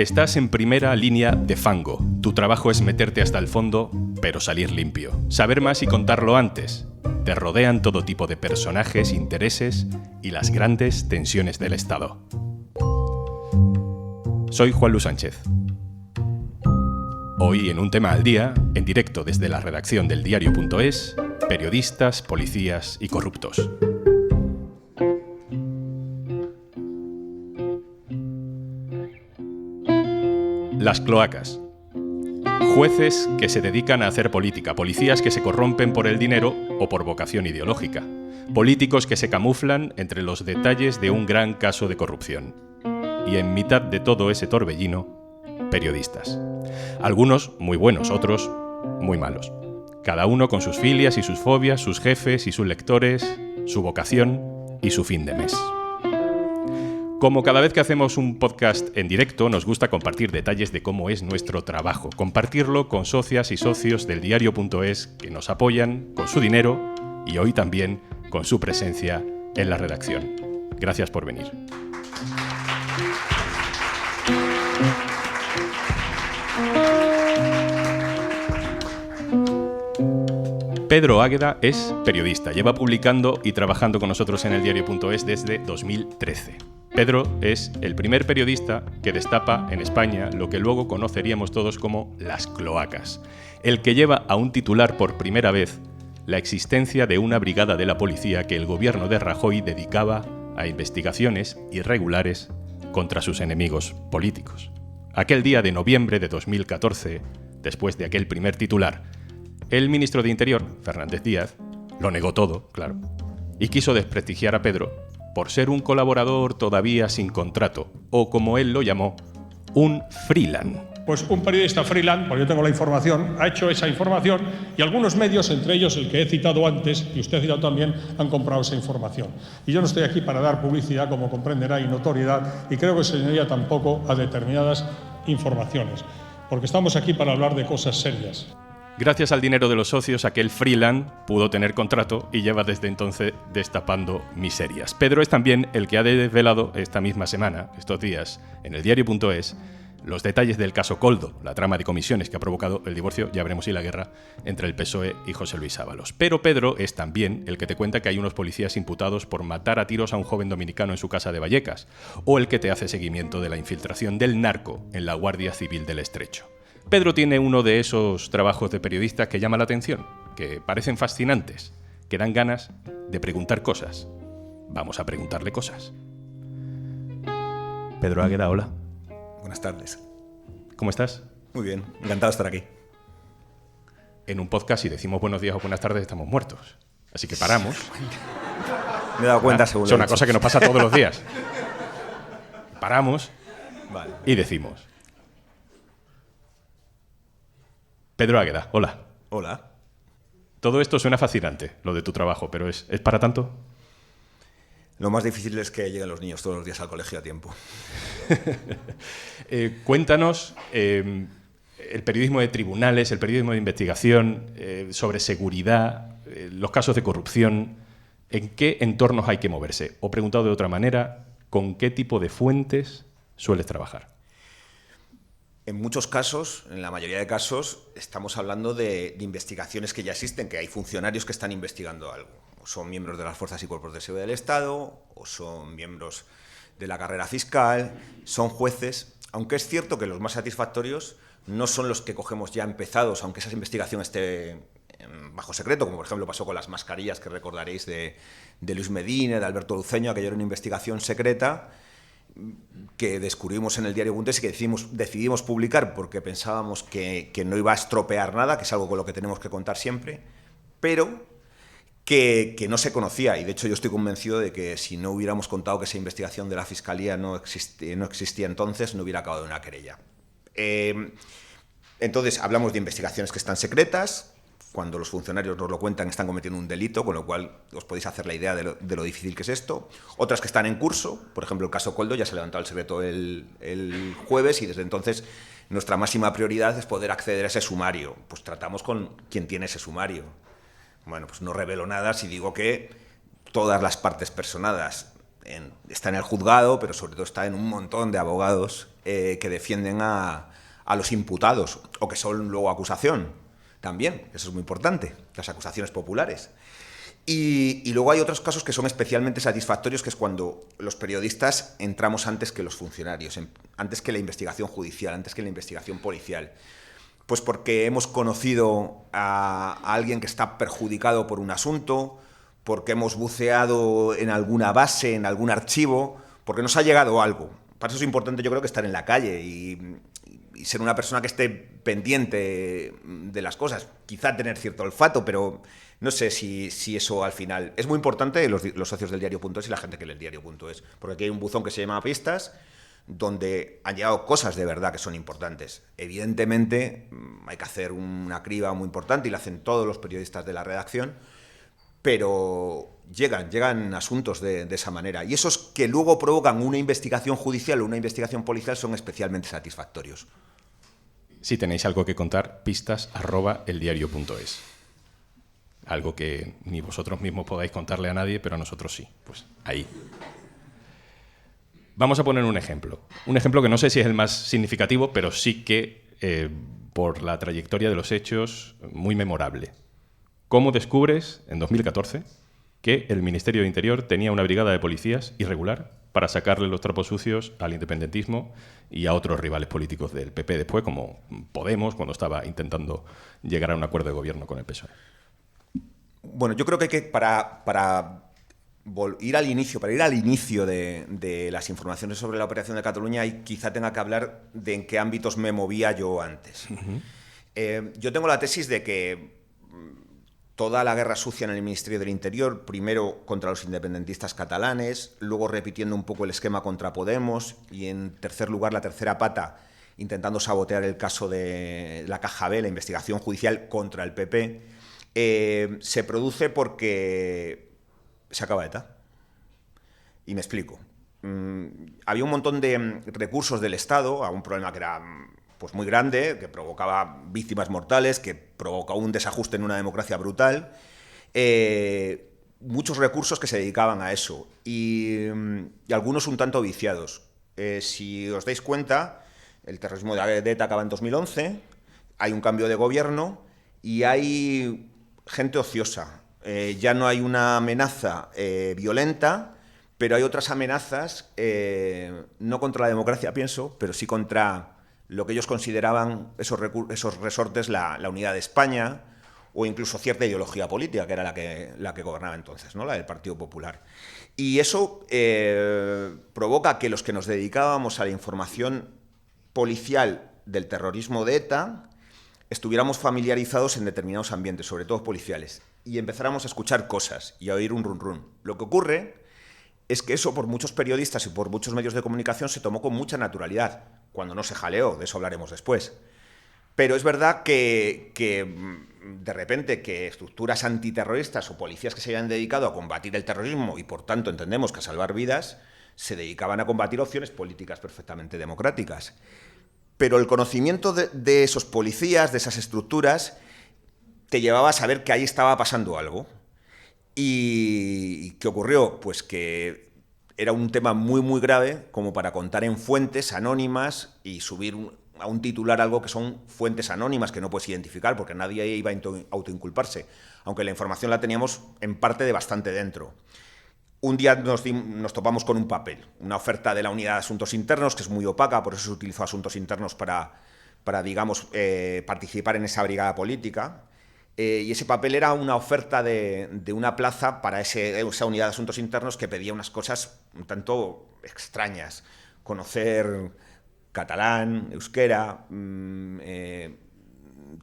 Estás en primera línea de fango. Tu trabajo es meterte hasta el fondo, pero salir limpio. Saber más y contarlo antes. Te rodean todo tipo de personajes, intereses y las grandes tensiones del Estado. Soy Juan Luis Sánchez. Hoy en Un Tema al Día, en directo desde la redacción del diario.es, periodistas, policías y corruptos. Las cloacas. Jueces que se dedican a hacer política, policías que se corrompen por el dinero o por vocación ideológica, políticos que se camuflan entre los detalles de un gran caso de corrupción. Y en mitad de todo ese torbellino, periodistas. Algunos muy buenos, otros muy malos. Cada uno con sus filias y sus fobias, sus jefes y sus lectores, su vocación y su fin de mes. Como cada vez que hacemos un podcast en directo, nos gusta compartir detalles de cómo es nuestro trabajo, compartirlo con socias y socios del diario.es que nos apoyan con su dinero y hoy también con su presencia en la redacción. Gracias por venir. Pedro Águeda es periodista, lleva publicando y trabajando con nosotros en el diario.es desde 2013. Pedro es el primer periodista que destapa en España lo que luego conoceríamos todos como las cloacas, el que lleva a un titular por primera vez la existencia de una brigada de la policía que el gobierno de Rajoy dedicaba a investigaciones irregulares contra sus enemigos políticos. Aquel día de noviembre de 2014, después de aquel primer titular, el ministro de Interior, Fernández Díaz, lo negó todo, claro, y quiso desprestigiar a Pedro por ser un colaborador todavía sin contrato, o como él lo llamó, un freelance. Pues un periodista freelance, porque yo tengo la información, ha hecho esa información y algunos medios, entre ellos el que he citado antes, y usted ha citado también, han comprado esa información. Y yo no estoy aquí para dar publicidad, como comprenderá, y notoriedad, y creo que señoría tampoco a determinadas informaciones, porque estamos aquí para hablar de cosas serias. Gracias al dinero de los socios, aquel freelance pudo tener contrato y lleva desde entonces destapando miserias. Pedro es también el que ha desvelado esta misma semana, estos días, en el diario.es, los detalles del caso Koldo, la trama de comisiones que ha provocado el divorcio, ya veremos si la guerra, entre el PSOE y José Luis Ábalos. Pero Pedro es también el que te cuenta que hay unos policías imputados por matar a tiros a un joven dominicano en su casa de Vallecas, o el que te hace seguimiento de la infiltración del narco en la Guardia Civil del Estrecho. Pedro tiene uno de esos trabajos de periodista que llama la atención, que parecen fascinantes, que dan ganas de preguntar cosas. Vamos a preguntarle cosas. Pedro Águeda, hola. Buenas tardes. ¿Cómo estás? Muy bien, encantado de estar aquí. En un podcast, si decimos buenos días o buenas tardes, estamos muertos. Así que paramos. Me he dado cuenta, seguro. Es una cosa que nos pasa todos los días. Paramos Vale. y decimos: Pedro Águeda, hola. Hola. Todo esto suena fascinante, lo de tu trabajo, pero ¿es para tanto? Lo más difícil es que lleguen los niños todos los días al colegio a tiempo. Cuéntanos el periodismo de tribunales, el periodismo de investigación, sobre seguridad, los casos de corrupción, ¿en qué entornos hay que moverse? O preguntado de otra manera, ¿con qué tipo de fuentes sueles trabajar? En muchos casos, en la mayoría de casos, estamos hablando de investigaciones que ya existen, que hay funcionarios que están investigando algo. O son miembros de las fuerzas y cuerpos de seguridad del Estado, o son miembros de la carrera fiscal, son jueces. Aunque es cierto que los más satisfactorios no son los que cogemos ya empezados, aunque esa investigación esté bajo secreto, como por ejemplo pasó con las mascarillas que recordaréis de Luis Medina, de Alberto Luceño, aquello era una investigación secreta que descubrimos en el diario.es y que decidimos publicar porque pensábamos que no iba a estropear nada, que es algo con lo que tenemos que contar siempre, pero que no se conocía. Y de hecho yo estoy convencido de que si no hubiéramos contado que esa investigación de la Fiscalía no existía entonces, no hubiera acabado en una querella. Entonces hablamos de investigaciones que están secretas. Cuando los funcionarios nos lo cuentan están cometiendo un delito, con lo cual os podéis hacer la idea de lo difícil que es esto. Otras que están en curso, por ejemplo el caso Koldo ya se levantó el secreto el jueves y desde entonces nuestra máxima prioridad es poder acceder a ese sumario. Pues tratamos con quien tiene ese sumario. Bueno, pues no revelo nada si digo que todas las partes personadas está en el juzgado, pero sobre todo está en un montón de abogados que defienden a los imputados o que son luego acusación también, eso es muy importante, las acusaciones populares. Y luego hay otros casos que son especialmente satisfactorios, que es cuando los periodistas entramos antes que los funcionarios, antes que la investigación judicial, antes que la investigación policial. Pues porque hemos conocido a alguien que está perjudicado por un asunto, porque hemos buceado en alguna base, en algún archivo, porque nos ha llegado algo. Para eso es importante, yo creo, que estar en la calle y ser una persona que esté pendiente de las cosas. Quizá tener cierto olfato, pero no sé si eso al final... Es muy importante los socios del diario.es y la gente que lee el diario.es, porque aquí hay un buzón que se llama Pistas, donde han llegado cosas de verdad que son importantes. Evidentemente hay que hacer una criba muy importante y lo hacen todos los periodistas de la redacción, pero llegan asuntos de esa manera. Y esos que luego provocan una investigación judicial o una investigación policial son especialmente satisfactorios. Si tenéis algo que contar, pistas@eldiario.es. Algo que ni vosotros mismos podáis contarle a nadie, pero nosotros sí. Pues ahí. Vamos a poner un ejemplo. Un ejemplo que no sé si es el más significativo, pero sí que, por la trayectoria de los hechos, muy memorable. ¿Cómo descubres, en 2014, que el Ministerio de Interior tenía una brigada de policías irregular para sacarle los trapos sucios al independentismo y a otros rivales políticos del PP después, como Podemos, cuando estaba intentando llegar a un acuerdo de gobierno con el PSOE? Bueno, yo creo que para ir al inicio de las informaciones sobre la operación de Cataluña, quizá tenga que hablar de en qué ámbitos me movía yo antes. Yo tengo la tesis de que toda la guerra sucia en el Ministerio del Interior, primero contra los independentistas catalanes, luego repitiendo un poco el esquema contra Podemos y, en tercer lugar, la tercera pata, intentando sabotear el caso de la Caja B, la investigación judicial contra el PP, se produce porque se acaba ETA. Y me explico. Había un montón de recursos del Estado a un problema que era pues muy grande, que provocaba víctimas mortales, que provocaba un desajuste en una democracia brutal. Muchos recursos que se dedicaban a eso y algunos un tanto viciados. Si os dais cuenta, el terrorismo de ETA acaba en 2011, hay un cambio de gobierno y hay gente ociosa. Ya no hay una amenaza violenta, pero hay otras amenazas, no contra la democracia, pienso, pero sí contra lo que ellos consideraban esos resortes, la unidad de España, o incluso cierta ideología política, que era la que gobernaba entonces, ¿no? La del Partido Popular. Y eso provoca que los que nos dedicábamos a la información policial del terrorismo de ETA estuviéramos familiarizados en determinados ambientes, sobre todo policiales, y empezáramos a escuchar cosas y a oír un run-run. Lo que ocurre es que eso por muchos periodistas y por muchos medios de comunicación se tomó con mucha naturalidad, cuando no se jaleó, de eso hablaremos después. Pero es verdad que de repente que estructuras antiterroristas o policías que se hayan dedicado a combatir el terrorismo y por tanto entendemos que a salvar vidas, se dedicaban a combatir opciones políticas perfectamente democráticas. Pero el conocimiento de esos policías, de esas estructuras, te llevaba a saber que ahí estaba pasando algo. ¿Y qué ocurrió? Pues que era un tema muy, muy grave como para contar en fuentes anónimas y subir a un titular algo que son fuentes anónimas que no puedes identificar porque nadie iba a autoinculparse, aunque la información la teníamos en parte de bastante dentro. Un día nos topamos con un papel, una oferta de la Unidad de Asuntos Internos, que es muy opaca, por eso se utilizó Asuntos Internos para digamos, participar en esa brigada política. Y ese papel era una oferta de una plaza para esa Unidad de Asuntos Internos que pedía unas cosas un tanto extrañas. Conocer catalán, euskera,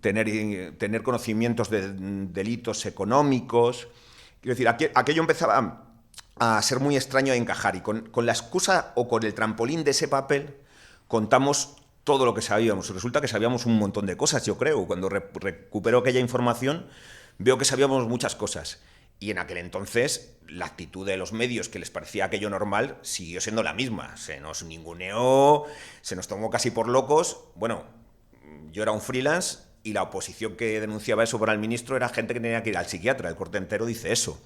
tener conocimientos de delitos económicos. Quiero decir, aquello empezaba a ser muy extraño de encajar y con la excusa o con el trampolín de ese papel contamos todo lo que sabíamos. Resulta que sabíamos un montón de cosas, yo creo. Cuando recupero aquella información veo que sabíamos muchas cosas. Y en aquel entonces la actitud de los medios, que les parecía aquello normal, siguió siendo la misma. Se nos ninguneó, se nos tomó casi por locos. Bueno, yo era un freelance y la oposición que denunciaba eso para el ministro era gente que tenía que ir al psiquiatra. El corte entero dice eso.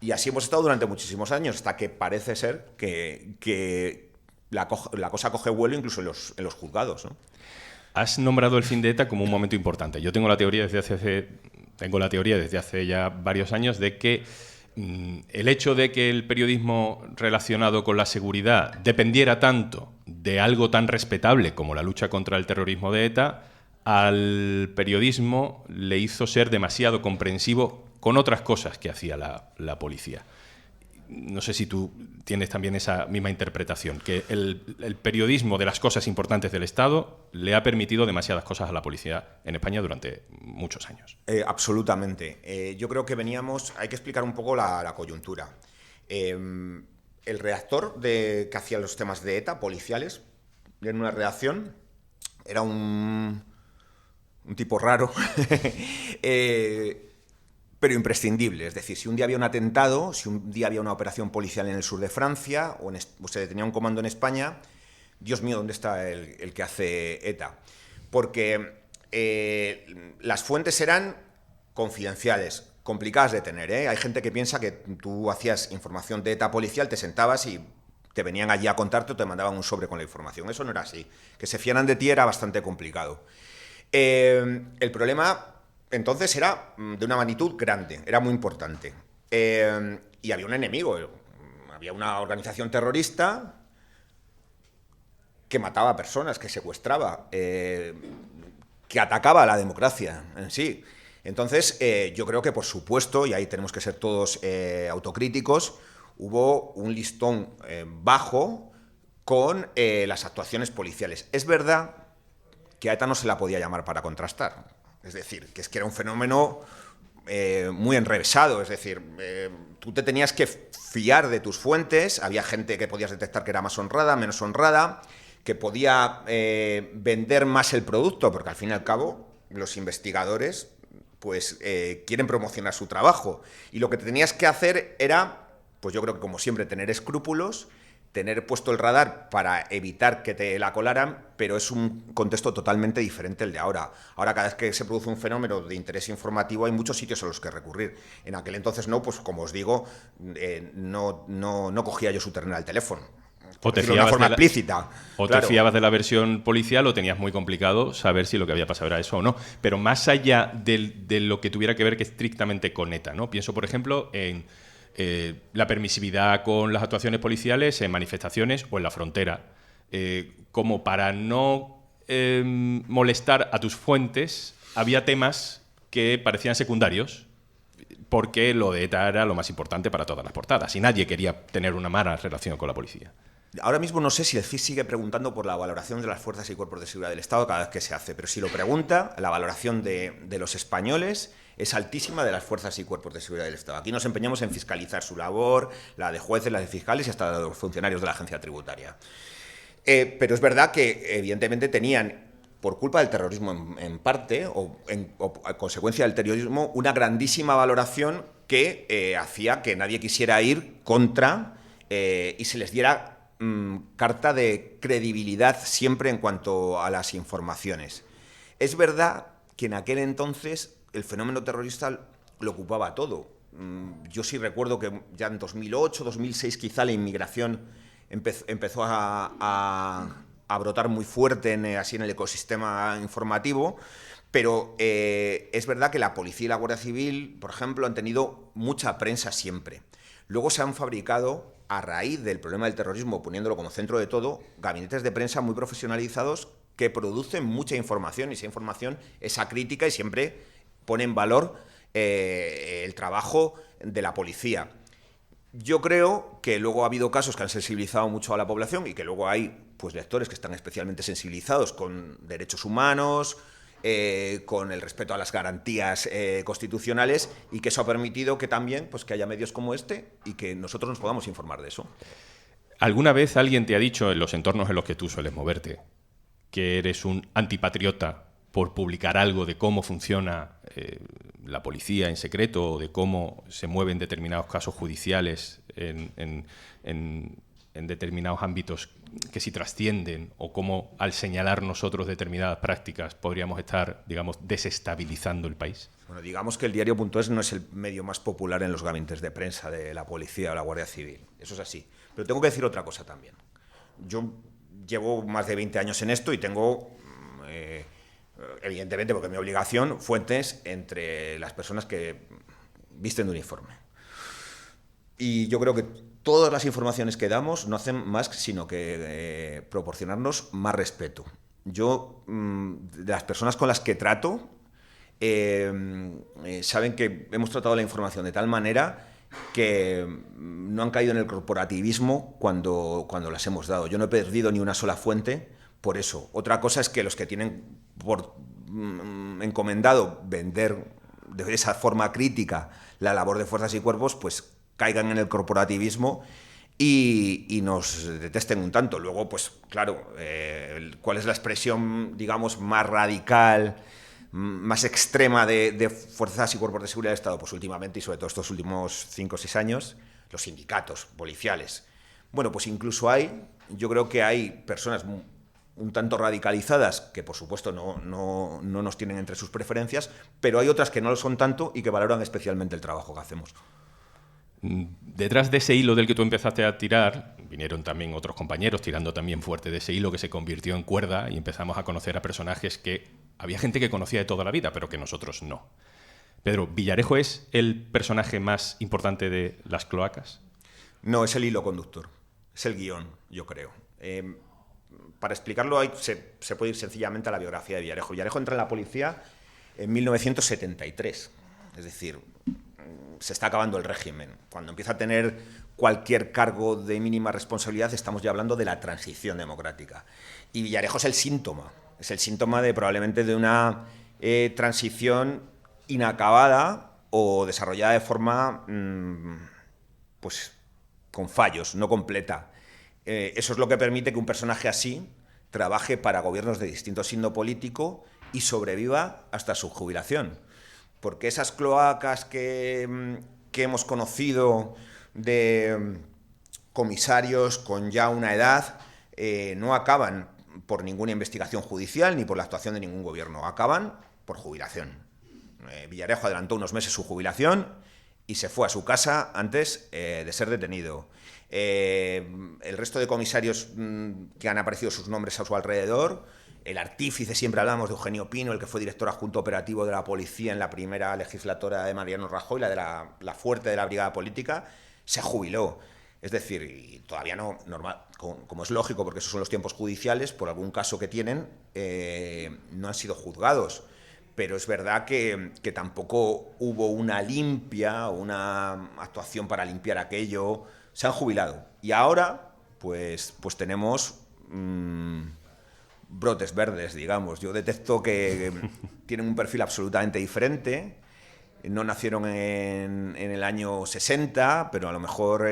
Y así hemos estado durante muchísimos años, hasta que parece ser que la cosa coge vuelo incluso en los juzgados, ¿no? Has nombrado el fin de ETA como un momento importante. Yo tengo la teoría desde hace ya varios años de que el hecho de que el periodismo relacionado con la seguridad dependiera tanto de algo tan respetable como la lucha contra el terrorismo de ETA, al periodismo le hizo ser demasiado comprensivo con otras cosas que hacía la policía. No sé si tú tienes también esa misma interpretación, que el periodismo de las cosas importantes del Estado le ha permitido demasiadas cosas a la policía en España durante muchos años. Absolutamente. Yo creo que hay que explicar un poco la coyuntura. El redactor que hacía los temas de ETA, policiales, en una redacción, era un tipo raro, pero imprescindible. Es decir, si un día había un atentado, si un día había una operación policial en el sur de Francia o se detenía un comando en España, Dios mío, ¿dónde está el que hace ETA? Porque las fuentes eran confidenciales, complicadas de tener, ¿eh? Hay gente que piensa que tú hacías información de ETA policial, te sentabas y te venían allí a contarte o te mandaban un sobre con la información. Eso no era así. Que se fiaran de ti era bastante complicado. El problema entonces era de una magnitud grande, era muy importante. Y había un enemigo, había una organización terrorista que mataba a personas, que secuestraba, que atacaba a la democracia en sí. Entonces, yo creo que, por supuesto, y ahí tenemos que ser todos autocríticos, hubo un listón bajo con las actuaciones policiales. Es verdad que a ETA no se la podía llamar para contrastar. Es decir, que era un fenómeno muy enrevesado. Es decir, tú te tenías que fiar de tus fuentes. Había gente que podías detectar que era más honrada, menos honrada, que podía vender más el producto, porque al fin y al cabo los investigadores pues quieren promocionar su trabajo. Y lo que tenías que hacer era, pues yo creo que como siempre, tener escrúpulos, tener puesto el radar para evitar que te la colaran, pero es un contexto totalmente diferente el de ahora. Ahora, cada vez que se produce un fenómeno de interés informativo, hay muchos sitios a los que recurrir. En aquel entonces no, pues como os digo, no cogía yo su terminal al teléfono. O te de una forma explícita. O claro, te fiabas de la versión policial o tenías muy complicado saber si lo que había pasado era eso o no. Pero más allá de lo que tuviera que ver que estrictamente con ETA, ¿no? Pienso, por ejemplo, en la permisividad con las actuaciones policiales en manifestaciones o en la frontera. Como para no molestar a tus fuentes, había temas que parecían secundarios, porque lo de ETA era lo más importante para todas las portadas y nadie quería tener una mala relación con la policía. Ahora mismo no sé si el CIS sigue preguntando por la valoración de las fuerzas y cuerpos de seguridad del Estado cada vez que se hace, pero si lo pregunta, la valoración de los españoles es altísima de las fuerzas y cuerpos de seguridad del Estado. Aquí nos empeñamos en fiscalizar su labor, la de jueces, la de fiscales y hasta de los funcionarios de la agencia tributaria. Pero es verdad que evidentemente tenían, por culpa del terrorismo en parte, o a consecuencia del terrorismo, una grandísima valoración que hacía que nadie quisiera ir contra y se les diera carta de credibilidad siempre en cuanto a las informaciones. Es verdad que en aquel entonces el fenómeno terrorista lo ocupaba todo. Yo sí recuerdo que ya en 2008, 2006 quizá la inmigración empezó a brotar muy fuerte así en el ecosistema informativo, pero es verdad que la policía y la Guardia Civil, por ejemplo, han tenido mucha prensa siempre. Luego se han fabricado, a raíz del problema del terrorismo, poniéndolo como centro de todo, gabinetes de prensa muy profesionalizados que producen mucha información, y esa información es acrítica y siempre pone en valor el trabajo de la policía. Yo creo que luego ha habido casos que han sensibilizado mucho a la población y que luego hay pues lectores que están especialmente sensibilizados con derechos humanos, con el respeto a las garantías constitucionales, y que eso ha permitido que también pues, que haya medios como este y que nosotros nos podamos informar de eso. ¿Alguna vez alguien te ha dicho, en los entornos en los que tú sueles moverte, que eres un antipatriota por publicar algo de cómo funciona la policía en secreto o de cómo se mueven determinados casos judiciales en determinados ámbitos que sí trascienden, o cómo al señalar nosotros determinadas prácticas podríamos estar, digamos, desestabilizando el país? Bueno, digamos que el diario.es no es el medio más popular en los gabinetes de prensa de la policía o la Guardia Civil. Eso es así. Pero tengo que decir otra cosa también. yo llevo más de 20 años en esto y tengo, evidentemente, porque es mi obligación, fuentes entre las personas que visten de uniforme. Y yo creo que todas las informaciones que damos no hacen más sino que proporcionarnos más respeto. Yo, de las personas con las que trato, saben que hemos tratado la información de tal manera que no han caído en el corporativismo cuando las hemos dado. Yo no he perdido ni una sola fuente por eso. Otra cosa es que los que tienen por encomendado vender de esa forma crítica la labor de fuerzas y cuerpos, pues caigan en el corporativismo y nos detesten un tanto. Luego, pues claro, ¿cuál es la expresión, digamos, más radical, más extrema de fuerzas y cuerpos de seguridad del Estado? Pues últimamente, y sobre todo estos últimos 5 o 6 años, los sindicatos policiales. Bueno, pues incluso yo creo que hay personas un tanto radicalizadas que, por supuesto, no nos tienen entre sus preferencias, pero hay otras que no lo son tanto y que valoran especialmente el trabajo que hacemos. Detrás de ese hilo del que tú empezaste a tirar, vinieron también otros compañeros tirando también fuerte de ese hilo que se convirtió en cuerda y empezamos a conocer a personajes que había gente que conocía de toda la vida, pero que nosotros no. Pedro, ¿Villarejo es el personaje más importante de las cloacas? No, es el hilo conductor, es el guión, yo creo. Para explicarlo se puede ir sencillamente a la biografía de Villarejo. Villarejo entra en la policía en 1973, es decir, se está acabando el régimen. Cuando empieza a tener cualquier cargo de mínima responsabilidad, estamos ya hablando de la transición democrática. Y Villarejo es el síntoma de probablemente de una transición inacabada o desarrollada de forma pues con fallos, no completa. Eso es lo que permite que un personaje así trabaje para gobiernos de distinto signo político y sobreviva hasta su jubilación. Porque esas cloacas que hemos conocido de comisarios con ya una edad no acaban por ninguna investigación judicial ni por la actuación de ningún gobierno, acaban por jubilación. Villarejo adelantó unos meses su jubilación y se fue a su casa antes de ser detenido. El resto de comisarios que han aparecido sus nombres a su alrededor, el artífice, siempre hablamos de Eugenio Pino, el que fue director adjunto operativo de la policía en la primera legislatura de Mariano Rajoy, la fuerte de la brigada política, se jubiló. Es decir, y todavía no, normal, como es lógico, porque esos son los tiempos judiciales, por algún caso que tienen, no han sido juzgados. Pero es verdad que tampoco hubo una limpia, una actuación para limpiar aquello. Se han jubilado. Y ahora, pues tenemos brotes verdes, digamos. Yo detecto que tienen un perfil absolutamente diferente. No nacieron en el año 60, pero a lo mejor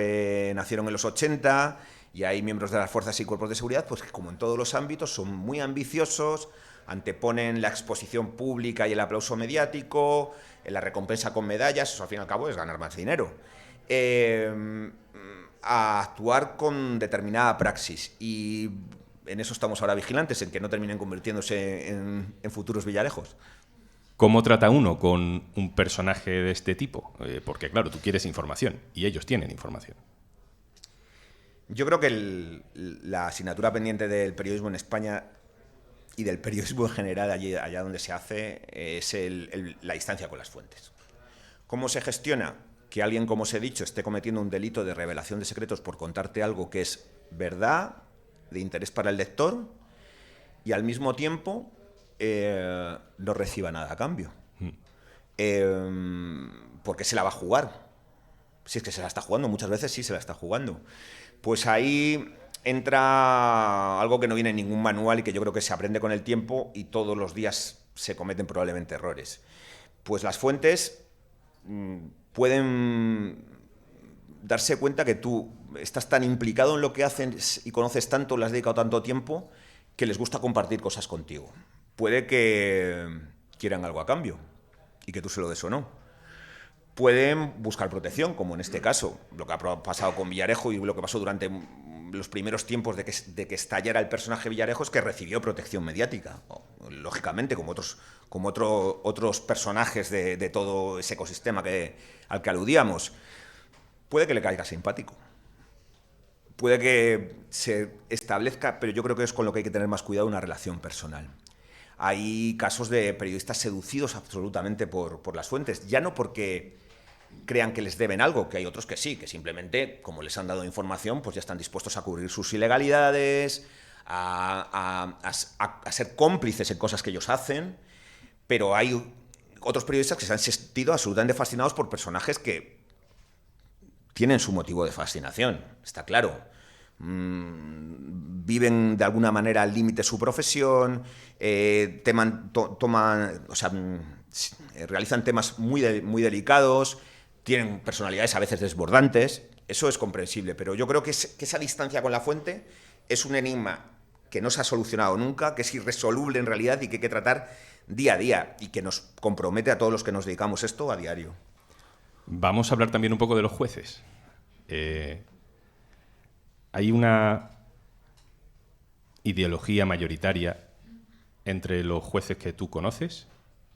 nacieron en los 80, y hay miembros de las fuerzas y cuerpos de seguridad, pues que como en todos los ámbitos son muy ambiciosos, anteponen la exposición pública y el aplauso mediático, la recompensa con medallas, eso al fin y al cabo es ganar más dinero, a actuar con determinada praxis. Y en eso estamos ahora vigilantes, en que no terminen convirtiéndose en futuros Villarejos. ¿Cómo trata uno con un personaje de este tipo? Porque, claro, tú quieres información y ellos tienen información. Yo creo que la asignatura pendiente del periodismo en España y del periodismo en general, allá donde se hace, es la distancia con las fuentes. ¿Cómo se gestiona que alguien, como os he dicho, esté cometiendo un delito de revelación de secretos por contarte algo que es verdad, de interés para el lector, y al mismo tiempo no reciba nada a cambio? ¿Por qué se la va a jugar? Si es que se la está jugando, muchas veces sí se la está jugando. Pues ahí entra algo que no viene en ningún manual y que yo creo que se aprende con el tiempo, y todos los días se cometen probablemente errores. Pues las fuentes pueden darse cuenta que tú estás tan implicado en lo que hacen y conoces tanto, le has dedicado tanto tiempo, que les gusta compartir cosas contigo. Puede que quieran algo a cambio y que tú se lo des o no. Pueden buscar protección, como en este caso, lo que ha pasado con Villarejo y lo que pasó durante los primeros tiempos de que estallara el personaje Villarejo, es que recibió protección mediática, lógicamente, como otros personajes de todo ese ecosistema al que aludíamos. Puede que le caiga simpático, puede que se establezca, pero yo creo que es con lo que hay que tener más cuidado, una relación personal. Hay casos de periodistas seducidos absolutamente por las fuentes, ya no porque crean que les deben algo, que hay otros que sí, que simplemente, como les han dado información, pues ya están dispuestos a cubrir sus ilegalidades, a ser cómplices en cosas que ellos hacen, pero hay otros periodistas que se han sentido absolutamente fascinados por personajes que tienen su motivo de fascinación, está claro. Viven de alguna manera al límite su profesión, realizan temas muy delicados, tienen personalidades a veces desbordantes, eso es comprensible, pero yo creo que esa distancia con la fuente es un enigma que no se ha solucionado nunca, que es irresoluble en realidad y que hay que tratar día a día y que nos compromete a todos los que nos dedicamos esto a diario. Vamos a hablar también un poco de los jueces. Hay una ideología mayoritaria entre los jueces que tú conoces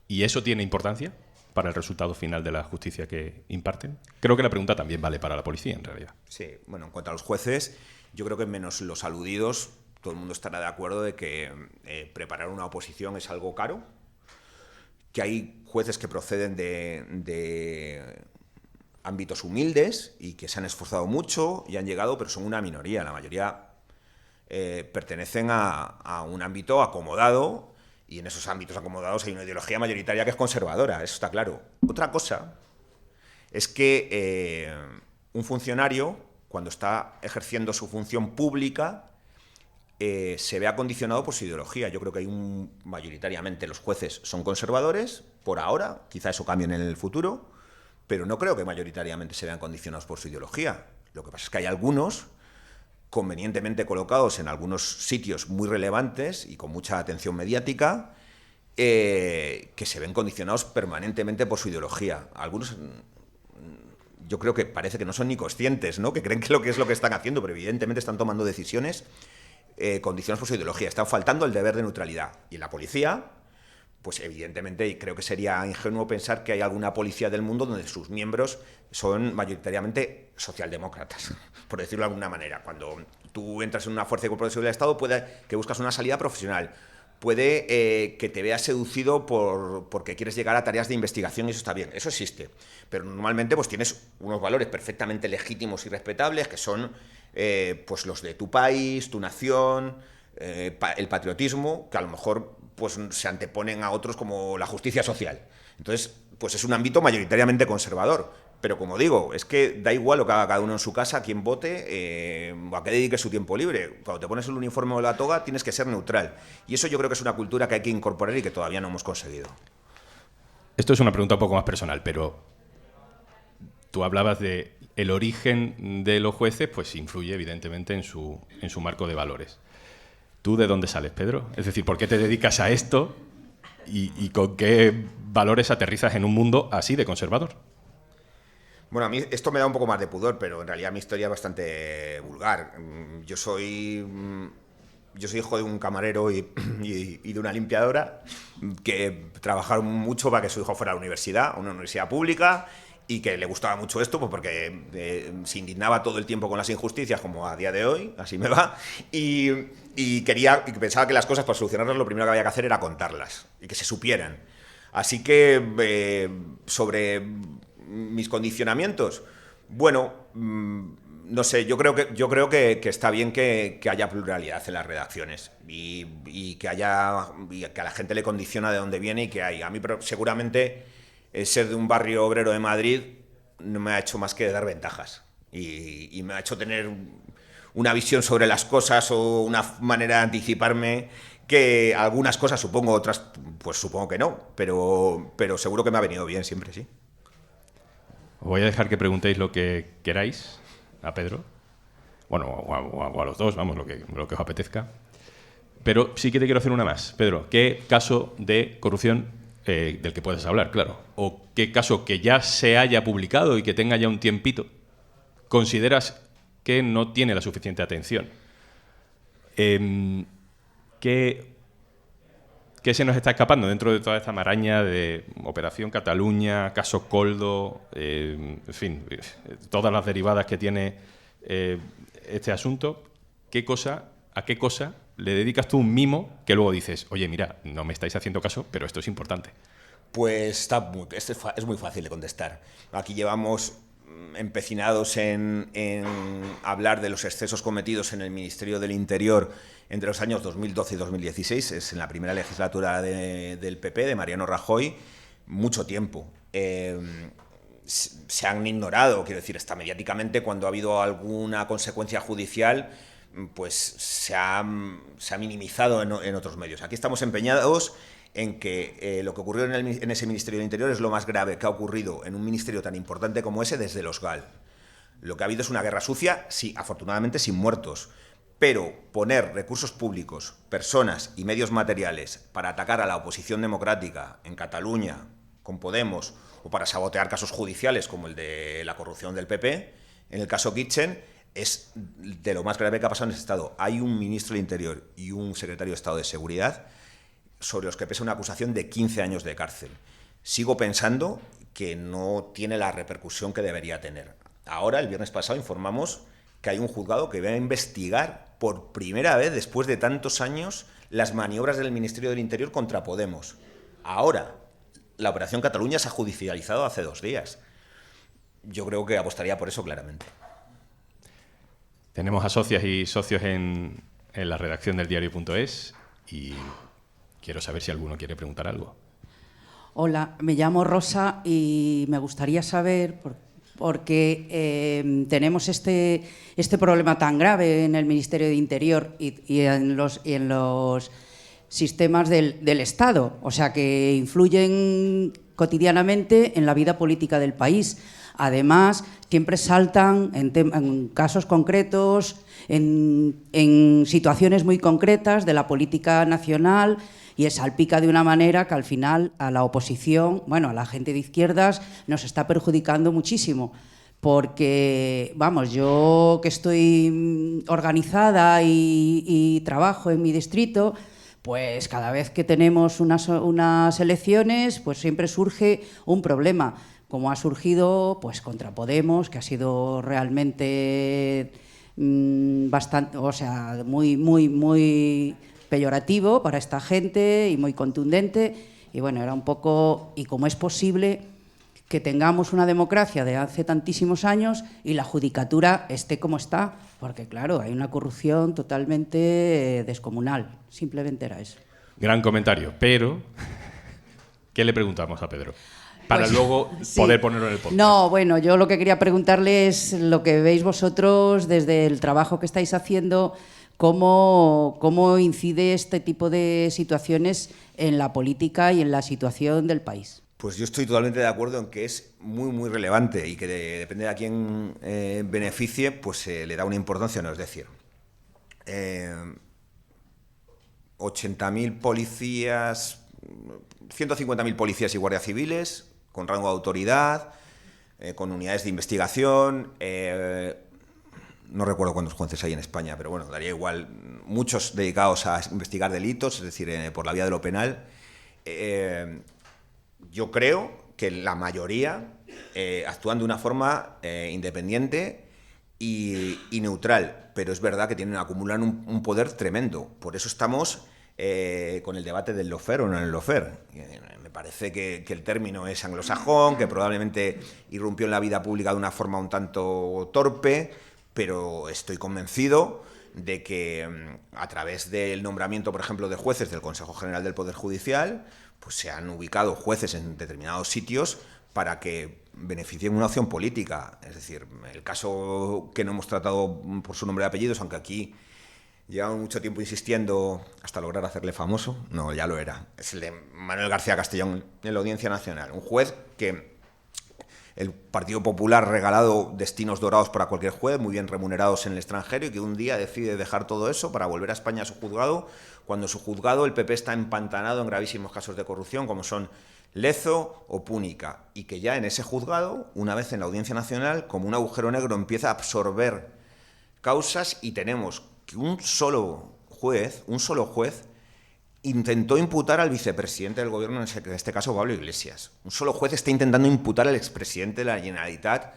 y eso tiene importancia para el resultado final de la justicia que imparten. Creo que la pregunta también vale para la policía, en realidad. Sí, bueno, en cuanto a los jueces, yo creo que menos los aludidos, todo el mundo estará de acuerdo de que preparar una oposición es algo caro, que hay jueces que proceden de ámbitos humildes y que se han esforzado mucho y han llegado, pero son una minoría. La mayoría pertenecen a un ámbito acomodado y en esos ámbitos acomodados hay una ideología mayoritaria que es conservadora, eso está claro. Otra cosa es que un funcionario, cuando está ejerciendo su función pública, se vea condicionado por su ideología. Yo creo que mayoritariamente los jueces son conservadores, por ahora, quizá eso cambie en el futuro, pero no creo que mayoritariamente se vean condicionados por su ideología. Lo que pasa es que hay algunos convenientemente colocados en algunos sitios muy relevantes y con mucha atención mediática que se ven condicionados permanentemente por su ideología. Algunos yo creo que parece que no son ni conscientes, ¿no? Que creen que es lo que están haciendo, pero evidentemente están tomando decisiones condicionadas por su ideología. Están faltando el deber de neutralidad. Y en la policía, pues evidentemente creo que sería ingenuo pensar que hay alguna policía del mundo donde sus miembros son mayoritariamente socialdemócratas, por decirlo de alguna manera. Cuando tú entras en una fuerza de cuerpo de seguridad del Estado, puede que buscas una salida profesional, puede que te veas seducido porque quieres llegar a tareas de investigación y eso está bien, eso existe. Pero normalmente pues tienes unos valores perfectamente legítimos y respetables que son pues los de tu país, tu nación, el patriotismo, que a lo mejor pues se anteponen a otros como la justicia social. Entonces, pues es un ámbito mayoritariamente conservador. Pero como digo, es que da igual lo que haga cada uno en su casa, a quién vote o a qué dedique su tiempo libre. Cuando te pones el uniforme o la toga tienes que ser neutral. Y eso yo creo que es una cultura que hay que incorporar y que todavía no hemos conseguido. Esto es una pregunta un poco más personal, pero tú hablabas de el origen de los jueces, pues influye evidentemente en su marco de valores. ¿Tú de dónde sales, Pedro? Es decir, ¿por qué te dedicas a esto y con qué valores aterrizas en un mundo así de conservador? Bueno, a mí esto me da un poco más de pudor, pero en realidad mi historia es bastante vulgar. Yo soy hijo de un camarero y de una limpiadora que trabajaron mucho para que su hijo fuera a la universidad, una universidad pública, y que le gustaba mucho esto pues porque se indignaba todo el tiempo con las injusticias, como a día de hoy, así me va, y pensaba que las cosas, para solucionarlas, lo primero que había que hacer era contarlas y que se supieran. Así que sobre mis condicionamientos, bueno, no sé, yo creo que está bien que haya pluralidad en las redacciones y que a la gente le condiciona de dónde viene y que hay. A mí seguramente ser de un barrio obrero de Madrid no me ha hecho más que dar ventajas y me ha hecho tener una visión sobre las cosas o una manera de anticiparme que algunas cosas supongo, otras pues supongo que no, pero seguro que me ha venido bien siempre, sí. Os voy a dejar que preguntéis lo que queráis a Pedro, bueno, o a los dos, vamos, lo que os apetezca. Pero sí que te quiero hacer una más. Pedro, ¿qué caso de corrupción del que puedes hablar, claro, o qué caso que ya se haya publicado y que tenga ya un tiempito, consideras que no tiene la suficiente atención? ¿Qué se nos está escapando dentro de toda esta maraña de Operación Cataluña, caso Koldo, en fin, todas las derivadas que tiene este asunto, ¿a qué cosa le dedicas tú un mimo que luego dices, oye, mira, no me estáis haciendo caso, pero esto es importante? Pues es muy fácil de contestar. Aquí llevamos empecinados en hablar de los excesos cometidos en el Ministerio del Interior entre los años 2012 y 2016. Es en la primera legislatura del PP, de Mariano Rajoy, mucho tiempo. Se han ignorado, quiero decir, hasta mediáticamente, cuando ha habido alguna consecuencia judicial, pues se ha minimizado en otros medios. Aquí estamos empeñados en que lo que ocurrió en ese Ministerio del Interior es lo más grave que ha ocurrido en un ministerio tan importante como ese desde los GAL. Lo que ha habido es una guerra sucia, sí, afortunadamente sin muertos, pero poner recursos públicos, personas y medios materiales para atacar a la oposición democrática en Cataluña, con Podemos, o para sabotear casos judiciales como el de la corrupción del PP, en el caso Kitchen, es de lo más grave que ha pasado en ese Estado. Hay un ministro del Interior y un secretario de Estado de Seguridad sobre los que pesa una acusación de 15 años de cárcel. Sigo pensando que no tiene la repercusión que debería tener. Ahora, el viernes pasado, informamos que hay un juzgado que va a investigar por primera vez, después de tantos años, las maniobras del Ministerio del Interior contra Podemos. Ahora, la Operación Cataluña se ha judicializado hace 2 días. Yo creo que apostaría por eso claramente. Tenemos a socias y socios en la redacción del diario.es y quiero saber si alguno quiere preguntar algo. Hola, me llamo Rosa y me gustaría saber, porque tenemos este problema tan grave en el Ministerio de Interior y en los sistemas del Estado, o sea, que influyen cotidianamente en la vida política del país. Además, siempre saltan en casos concretos, en situaciones muy concretas de la política nacional, y salpica de una manera que al final a la oposición, bueno, a la gente de izquierdas, nos está perjudicando muchísimo. Porque, vamos, yo que estoy organizada y trabajo en mi distrito, pues cada vez que tenemos unas elecciones, pues siempre surge un problema, como ha surgido pues contra Podemos, que ha sido realmente bastante, o sea, muy peyorativo para esta gente y muy contundente. Y bueno, era un poco, ¿y cómo es posible que tengamos una democracia de hace tantísimos años y la judicatura esté como está? Porque claro, hay una corrupción totalmente descomunal. Simplemente era eso. Gran comentario, pero ¿qué le preguntamos a Pedro? Para pues, luego poder ponerlo en el podcast. No, bueno, yo lo que quería preguntarle es lo que veis vosotros desde el trabajo que estáis haciendo, cómo incide este tipo de situaciones en la política y en la situación del país. Pues yo estoy totalmente de acuerdo en que es muy relevante y que depende de a quién beneficie, pues le da una importancia, no es decir, 80.000 policías, 150.000 policías y guardias civiles con rango de autoridad, con unidades de investigación. No recuerdo cuántos jueces hay en España, pero bueno, daría igual. Muchos dedicados a investigar delitos, es decir, por la vía de lo penal. Yo creo que la mayoría actúan de una forma independiente y neutral, pero es verdad que acumulan un poder tremendo. Por eso estamos con el debate del lawfare o no en el lawfare. Me parece que el término es anglosajón, que probablemente irrumpió en la vida pública de una forma un tanto torpe, pero estoy convencido de que a través del nombramiento, por ejemplo, de jueces del Consejo General del Poder Judicial, pues se han ubicado jueces en determinados sitios para que beneficien una opción política. Es decir, el caso que no hemos tratado por su nombre y apellidos, aunque aquí llevamos mucho tiempo insistiendo hasta lograr hacerle famoso, no, ya lo era, es el de Manuel García Castellón en la Audiencia Nacional, un juez que el Partido Popular ha regalado destinos dorados para cualquier juez, muy bien remunerados en el extranjero, y que un día decide dejar todo eso para volver a España a su juzgado, cuando su juzgado el PP está empantanado en gravísimos casos de corrupción, como son Lezo o Púnica, y que ya en ese juzgado, una vez en la Audiencia Nacional, como un agujero negro empieza a absorber causas, y tenemos que un solo juez intentó imputar al vicepresidente del gobierno, en este caso Pablo Iglesias. Un solo juez está intentando imputar al expresidente de la Generalitat,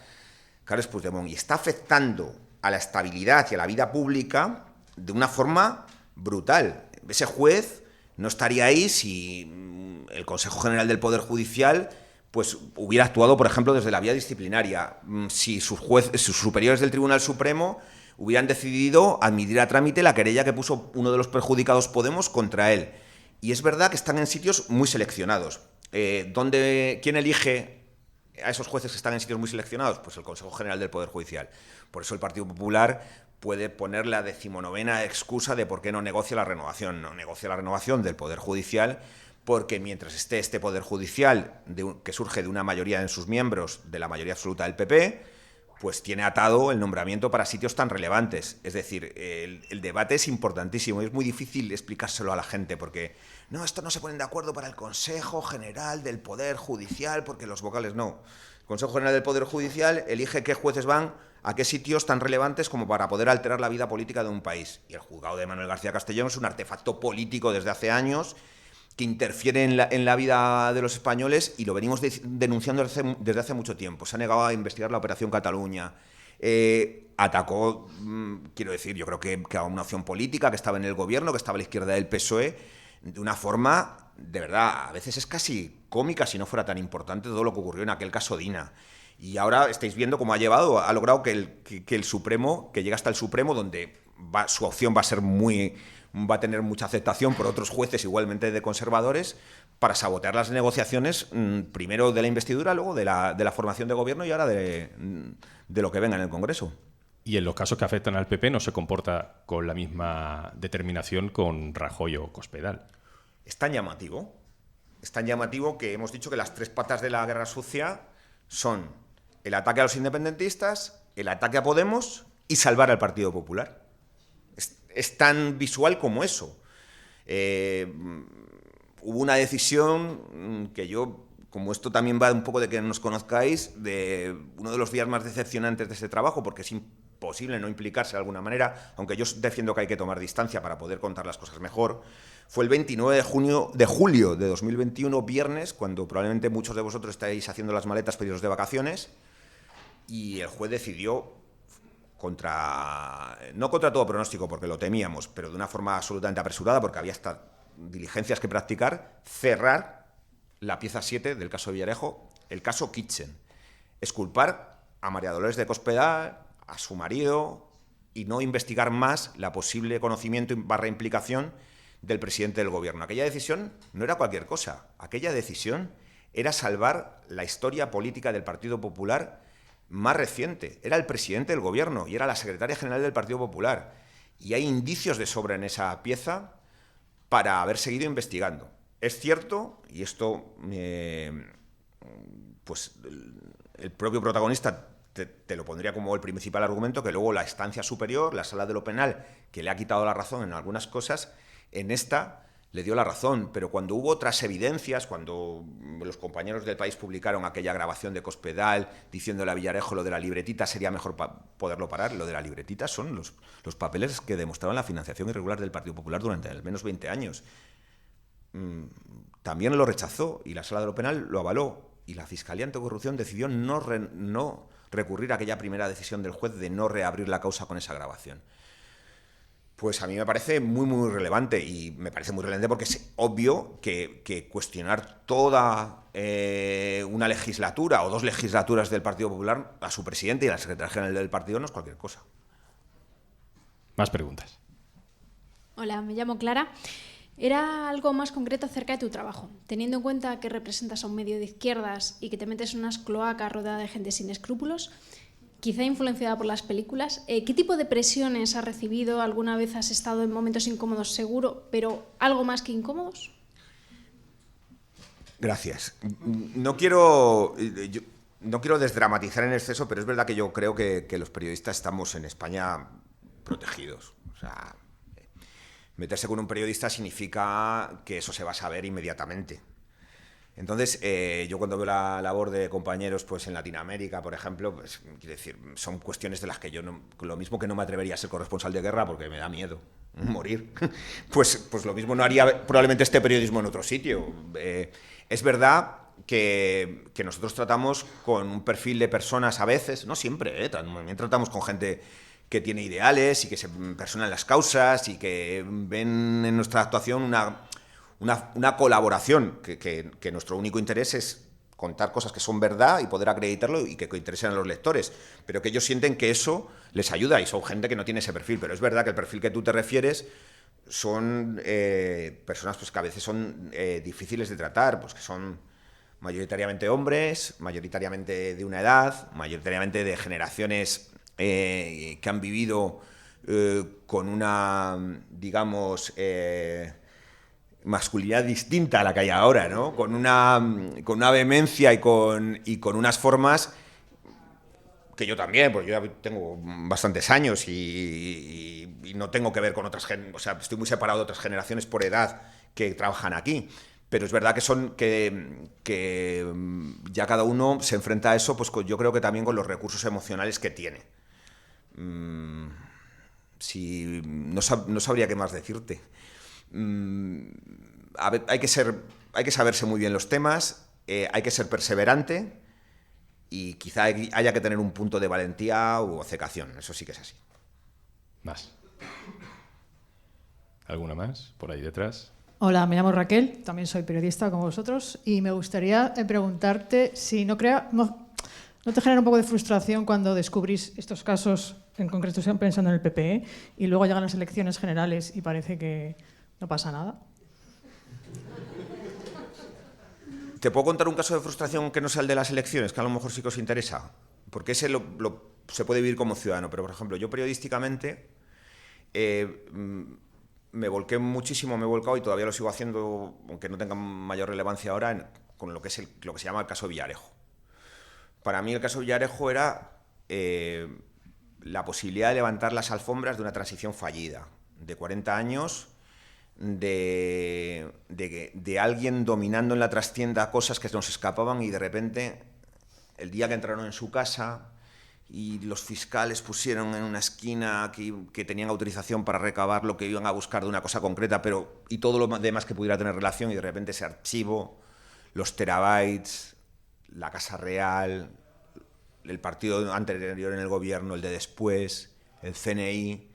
Carles Puigdemont, y está afectando a la estabilidad y a la vida pública de una forma brutal. Ese juez no estaría ahí si el Consejo General del Poder Judicial pues hubiera actuado, por ejemplo, desde la vía disciplinaria, si sus superiores del Tribunal Supremo hubieran decidido admitir a trámite la querella que puso uno de los perjudicados, Podemos, contra él. Y es verdad que están en sitios muy seleccionados. ¿Quién elige a esos jueces que están en sitios muy seleccionados? Pues el Consejo General del Poder Judicial. Por eso el Partido Popular puede poner la 19ª excusa de por qué no negocia la renovación. No negocia la renovación del Poder Judicial porque mientras esté este Poder Judicial, que surge de una mayoría en sus miembros, de la mayoría absoluta del PP, pues tiene atado el nombramiento para sitios tan relevantes. Es decir, el debate es importantísimo y es muy difícil explicárselo a la gente porque no, esto no se ponen de acuerdo para el Consejo General del Poder Judicial porque los vocales no. El Consejo General del Poder Judicial elige qué jueces van a qué sitios tan relevantes como para poder alterar la vida política de un país. Y el juzgado de Manuel García Castellón es un artefacto político desde hace años que interfiere en la vida de los españoles y lo venimos denunciando desde hace mucho tiempo. Se ha negado a investigar la Operación Cataluña. Atacó, quiero decir, yo creo que a una opción política que estaba en el gobierno, que estaba a la izquierda del PSOE, de una forma, de verdad, a veces es casi cómica si no fuera tan importante todo lo que ocurrió en aquel caso Dina. Y ahora estáis viendo cómo ha logrado que el Supremo, que llega hasta el Supremo, donde su opción va a tener mucha aceptación por otros jueces igualmente de conservadores, para sabotear las negociaciones, primero de la investidura, luego de la formación de gobierno y ahora de lo que venga en el Congreso. Y en los casos que afectan al PP no se comporta con la misma determinación con Rajoy o Cospedal. Es tan llamativo que hemos dicho que las tres patas de la guerra sucia son el ataque a los independentistas, el ataque a Podemos y salvar al Partido Popular. Es tan visual como eso. Hubo una decisión que yo, como esto también va un poco de que nos conozcáis, de uno de los días más decepcionantes de este trabajo, porque es imposible no implicarse de alguna manera, aunque yo defiendo que hay que tomar distancia para poder contar las cosas mejor, fue el 29 de julio de 2021, viernes, cuando probablemente muchos de vosotros estáis haciendo las maletas pedidos de vacaciones, y el juez decidió, no contra todo pronóstico, porque lo temíamos, pero de una forma absolutamente apresurada, porque había hasta diligencias que practicar, cerrar la pieza 7 del caso Villarejo, el caso Kitchen. Exculpar a María Dolores de Cospedal, a su marido, y no investigar más la posible conocimiento / implicación del presidente del gobierno. Aquella decisión no era cualquier cosa. Aquella decisión era salvar la historia política del Partido Popular más reciente. Era el presidente del gobierno y era la secretaria general del Partido Popular. Y hay indicios de sobra en esa pieza para haber seguido investigando. Es cierto, y esto, pues el propio protagonista te lo pondría como el principal argumento, que luego la instancia superior, la sala de lo penal, que le ha quitado la razón en algunas cosas, en esta le dio la razón, pero cuando hubo otras evidencias, cuando los compañeros del País publicaron aquella grabación de Cospedal diciéndole a Villarejo lo de la libretita, sería mejor poderlo parar. Lo de la libretita son los papeles que demostraban la financiación irregular del Partido Popular durante al menos 20 años. También lo rechazó y la Sala de lo Penal lo avaló, y la Fiscalía Anticorrupción decidió no recurrir a aquella primera decisión del juez de no reabrir la causa con esa grabación. Pues a mí me parece muy, muy relevante, y me parece muy relevante porque es obvio que cuestionar toda una legislatura o 2 legislaturas del Partido Popular, a su presidente y a la secretaria general del partido, no es cualquier cosa. Más preguntas. Hola, me llamo Clara. Era algo más concreto acerca de tu trabajo. Teniendo en cuenta que representas a un medio de izquierdas y que te metes en unas cloacas rodeadas de gente sin escrúpulos, quizá influenciada por las películas, ¿qué tipo de presiones has recibido? ¿Alguna vez has estado en momentos incómodos, seguro, pero algo más que incómodos? Gracias. No quiero desdramatizar en exceso, pero es verdad que yo creo que los periodistas estamos en España protegidos. O sea, meterse con un periodista significa que eso se va a saber inmediatamente. Entonces, yo cuando veo la labor de compañeros pues en Latinoamérica, por ejemplo, pues quiero decir, son cuestiones de las que yo lo mismo que no me atrevería a ser corresponsal de guerra porque me da miedo morir, pues lo mismo no haría probablemente este periodismo en otro sitio. Es verdad que nosotros tratamos con un perfil de personas a veces, no siempre, también tratamos con gente que tiene ideales y que se persona en las causas y que ven en nuestra actuación una colaboración, que nuestro único interés es contar cosas que son verdad y poder acreditarlo y que interesen a los lectores, pero que ellos sienten que eso les ayuda y son gente que no tiene ese perfil. Pero es verdad que el perfil que tú te refieres son personas pues, que a veces son difíciles de tratar, pues que son mayoritariamente hombres, mayoritariamente de una edad, mayoritariamente de generaciones que han vivido con una, digamos, masculinidad distinta a la que hay ahora, ¿no? Con una vehemencia y con unas formas que yo también, porque yo ya tengo bastantes años y no tengo que ver con otras generaciones, o sea, estoy muy separado de otras generaciones por edad que trabajan aquí. Pero es verdad que ya cada uno se enfrenta a eso, pues yo creo que también con los recursos emocionales que tiene. No sabría qué más decirte. Hay que saberse muy bien los temas, hay que ser perseverante y quizá haya que tener un punto de valentía u obcecación. Eso sí que es así. Más. ¿Alguna más por ahí detrás? Hola, me llamo Raquel, también soy periodista como vosotros y me gustaría preguntarte si no te genera un poco de frustración cuando descubrís estos casos, en concreto pensando en el PPE, y luego llegan las elecciones generales y parece que no pasa nada. ¿Te puedo contar un caso de frustración que no sea el de las elecciones, que a lo mejor sí que os interesa? Porque ese se puede vivir como ciudadano, pero por ejemplo, yo periodísticamente me volqué muchísimo, me he volcado y todavía lo sigo haciendo, aunque no tenga mayor relevancia ahora, con lo que se llama el caso Villarejo. Para mí el caso Villarejo era la posibilidad de levantar las alfombras de una transición fallida, de 40 años, de alguien dominando en la trastienda cosas que nos escapaban y de repente, el día que entraron en su casa y los fiscales pusieron en una esquina que tenían autorización para recabar lo que iban a buscar de una cosa concreta, y todo lo demás que pudiera tener relación, y de repente ese archivo, los terabytes, la Casa Real, el partido anterior en el gobierno, el de después, el CNI,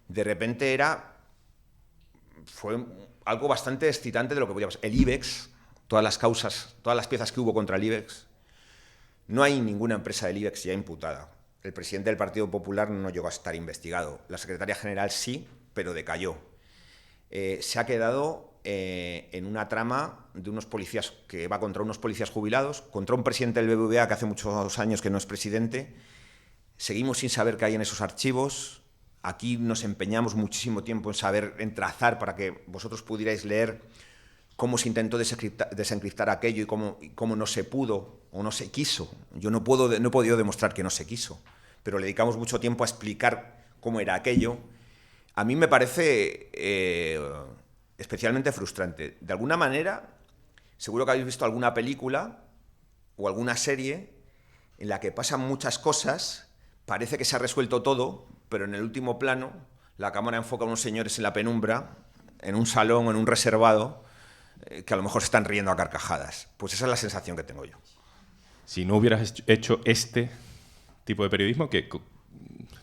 de repente fue algo bastante excitante de lo que podía pasar. El IBEX, todas las causas, todas las piezas que hubo contra el IBEX, no hay ninguna empresa del IBEX ya imputada. El presidente del Partido Popular no llegó a estar investigado. La secretaria general sí, pero decayó. Se ha quedado en una trama de unos policías que va contra unos policías jubilados, contra un presidente del BBVA que hace muchos años que no es presidente. Seguimos sin saber qué hay en esos archivos. Aquí nos empeñamos muchísimo tiempo en trazar para que vosotros pudierais leer cómo se intentó desencriptar aquello y cómo no se pudo o no se quiso. Yo no he podido demostrar que no se quiso, pero le dedicamos mucho tiempo a explicar cómo era aquello. A mí me parece especialmente frustrante. De alguna manera, seguro que habéis visto alguna película o alguna serie en la que pasan muchas cosas, parece que se ha resuelto todo, pero en el último plano la cámara enfoca a unos señores en la penumbra, en un salón, en un reservado, que a lo mejor se están riendo a carcajadas. Pues esa es la sensación que tengo yo. Si no hubieras hecho este tipo de periodismo, ¿te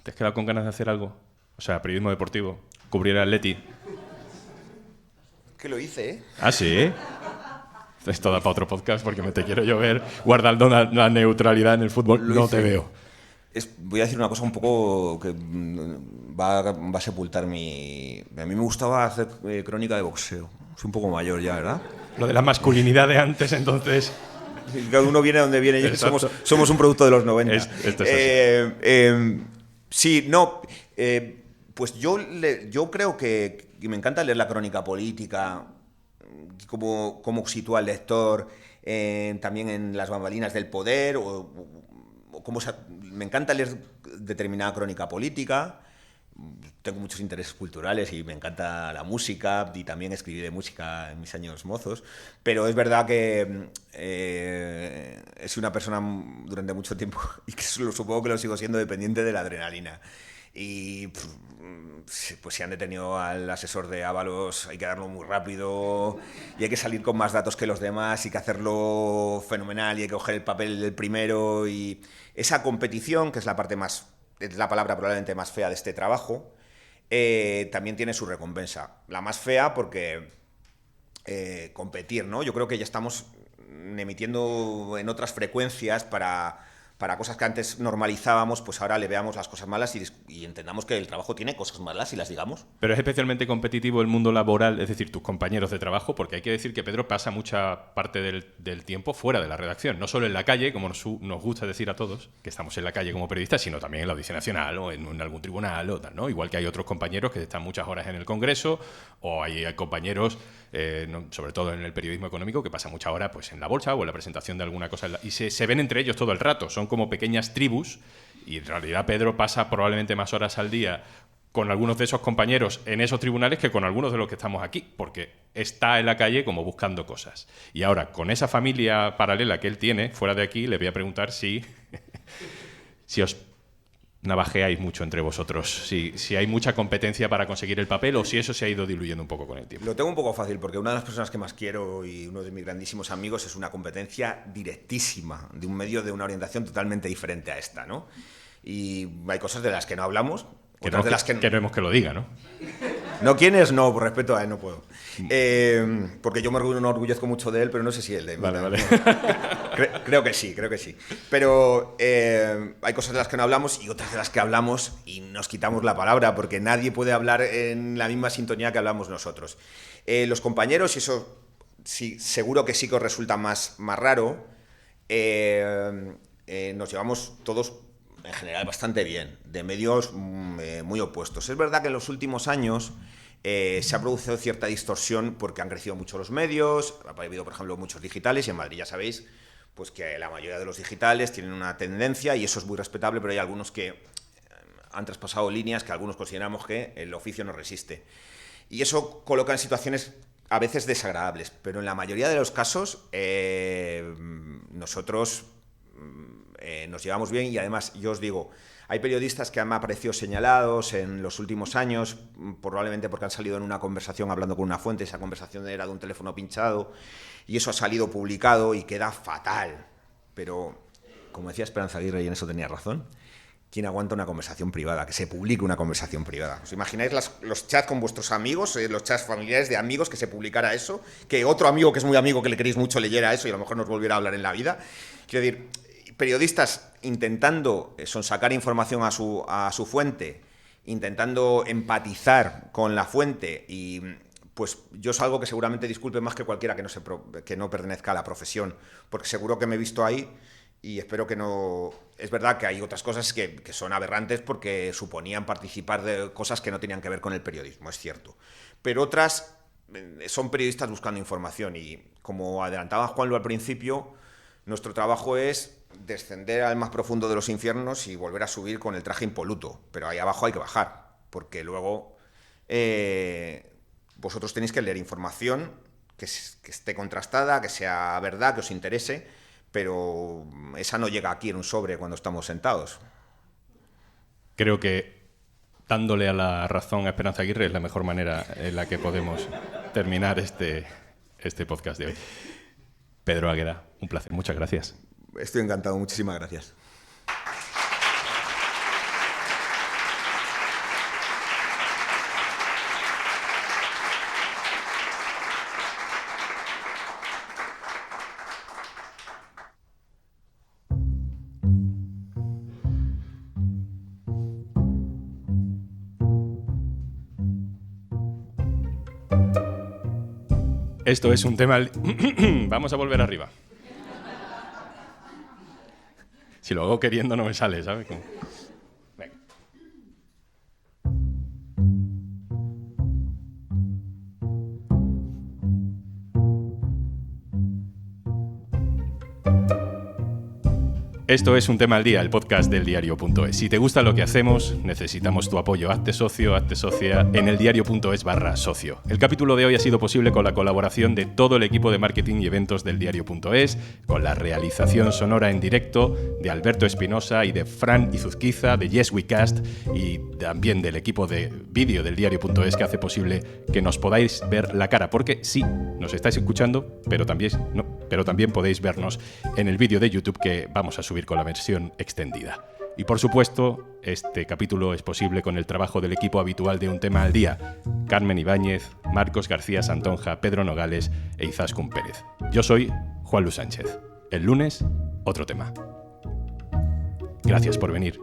has quedado con ganas de hacer algo? O sea, periodismo deportivo, cubrir el Atleti. Que lo hice, ¿eh? ¿Ah, sí? Esto da para otro podcast porque me te quiero yo ver guardando la neutralidad en el fútbol. No te veo. Voy a decir una cosa un poco que va a sepultar mi... A mí me gustaba hacer crónica de boxeo. Soy un poco mayor ya, ¿verdad? Lo de la masculinidad de antes, entonces... Cada uno viene donde viene. Somos un producto de los 90. Esto es así. Sí, no... pues yo creo que me encanta leer la crónica política, cómo sitúa al lector también en las bambalinas del poder, me encanta leer determinada crónica política. Tengo muchos intereses culturales y me encanta la música y también escribí de música en mis años mozos, pero es verdad que he sido una persona durante mucho tiempo y que supongo que lo sigo siendo dependiente de la adrenalina. Y pues si han detenido al asesor de Ábalos hay que darlo muy rápido y hay que salir con más datos que los demás y que hacerlo fenomenal y hay que coger el papel del primero, y esa competición, que es la parte más es la palabra probablemente más fea de este trabajo, también tiene su recompensa. La más fea porque competir, ¿no? Yo creo que ya estamos emitiendo en otras frecuencias para cosas que antes normalizábamos, pues ahora le veamos las cosas malas y entendamos que el trabajo tiene cosas malas y las digamos. Pero es especialmente competitivo el mundo laboral, es decir, tus compañeros de trabajo, porque hay que decir que Pedro pasa mucha parte del tiempo fuera de la redacción, no solo en la calle, como nos gusta decir a todos, que estamos en la calle como periodistas, sino también en la Audiencia Nacional o en algún tribunal o tal, ¿no? Igual que hay otros compañeros que están muchas horas en el Congreso, o hay compañeros, sobre todo en el periodismo económico, que pasan muchas horas pues, en la bolsa o en la presentación de alguna cosa, y se ven entre ellos todo el rato, son como pequeñas tribus, y en realidad Pedro pasa probablemente más horas al día con algunos de esos compañeros en esos tribunales que con algunos de los que estamos aquí, porque está en la calle como buscando cosas. Y ahora, con esa familia paralela que él tiene, fuera de aquí, le voy a preguntar si os navajeáis mucho entre vosotros, si hay mucha competencia para conseguir el papel o si eso se ha ido diluyendo un poco con el tiempo. Lo tengo un poco fácil porque una de las personas que más quiero y uno de mis grandísimos amigos es una competencia directísima de un medio de una orientación totalmente diferente a esta, ¿no? Y hay cosas de las que no hablamos, otras de las que queremos que lo diga, ¿no? ¿No quiénes? No, por respeto a él no puedo. Porque yo me enorgullezco mucho de él, pero no sé si él de mí. Vale. Creo que sí. Pero hay cosas de las que no hablamos y otras de las que hablamos y nos quitamos la palabra, porque nadie puede hablar en la misma sintonía que hablamos nosotros. Los compañeros, y eso sí, seguro que sí que os resulta más raro, nos llevamos todos en general bastante bien, de medios muy opuestos. Es verdad que en los últimos años se ha producido cierta distorsión porque han crecido mucho los medios, ha habido, por ejemplo, muchos digitales, y en Madrid ya sabéis pues que la mayoría de los digitales tienen una tendencia, y eso es muy respetable, pero hay algunos que han traspasado líneas que algunos consideramos que el oficio no resiste. Y eso coloca en situaciones a veces desagradables, pero en la mayoría de los casos nosotros nos llevamos bien, y además yo os digo, hay periodistas que han aparecido señalados en los últimos años, probablemente porque han salido en una conversación hablando con una fuente, esa conversación era de un teléfono pinchado, y eso ha salido publicado y queda fatal. Pero, como decía Esperanza Aguirre, y en eso tenía razón, ¿quién aguanta una conversación privada? Que se publique una conversación privada. ¿Os imagináis los chats con vuestros amigos, los chats familiares de amigos, que se publicara eso? Que otro amigo que es muy amigo, que le queréis mucho, leyera eso y a lo mejor nos volviera a hablar en la vida. Quiero decir, periodistas intentando sonsacar información a su fuente, intentando empatizar con la fuente, y pues yo es algo que seguramente disculpe más que cualquiera que no pertenezca a la profesión, porque seguro que me he visto ahí y espero que no. Es verdad que hay otras cosas que son aberrantes porque suponían participar de cosas que no tenían que ver con el periodismo, es cierto, pero otras son periodistas buscando información, y como adelantaba Juanlu al principio, nuestro trabajo es descender al más profundo de los infiernos y volver a subir con el traje impoluto, pero ahí abajo hay que bajar, porque luego vosotros tenéis que leer información que esté contrastada, que sea verdad, que os interese, pero esa no llega aquí en un sobre cuando estamos sentados. Creo que dándole a la razón a Esperanza Aguirre es la mejor manera en la que podemos terminar este podcast de hoy. Pedro Águeda, un placer, muchas gracias. Estoy encantado, muchísimas gracias. Esto es un tema... Vamos a volver arriba. Si lo hago queriendo no me sale, ¿sabes? Venga. Esto es Un Tema al Día, el podcast del diario.es. Si te gusta lo que hacemos, necesitamos tu apoyo. Hazte socio, hazte socia en eldiario.es/socio. El capítulo de hoy ha sido posible con la colaboración de todo el equipo de marketing y eventos del diario.es, con la realización sonora en directo de Alberto Espinosa y de Fran Izuzquiza, de Yes We Cast, y también del equipo de vídeo del diario.es, que hace posible que nos podáis ver la cara, porque sí, nos estáis escuchando, pero también podéis vernos en el vídeo de YouTube que vamos a subir con la versión extendida. Y por supuesto, este capítulo es posible con el trabajo del equipo habitual de Un Tema al Día: Carmen Ibáñez, Marcos García Santonja, Pedro Nogales e Izaskun Pérez. Yo soy Juan Luis Sánchez. El lunes, otro tema. Gracias por venir.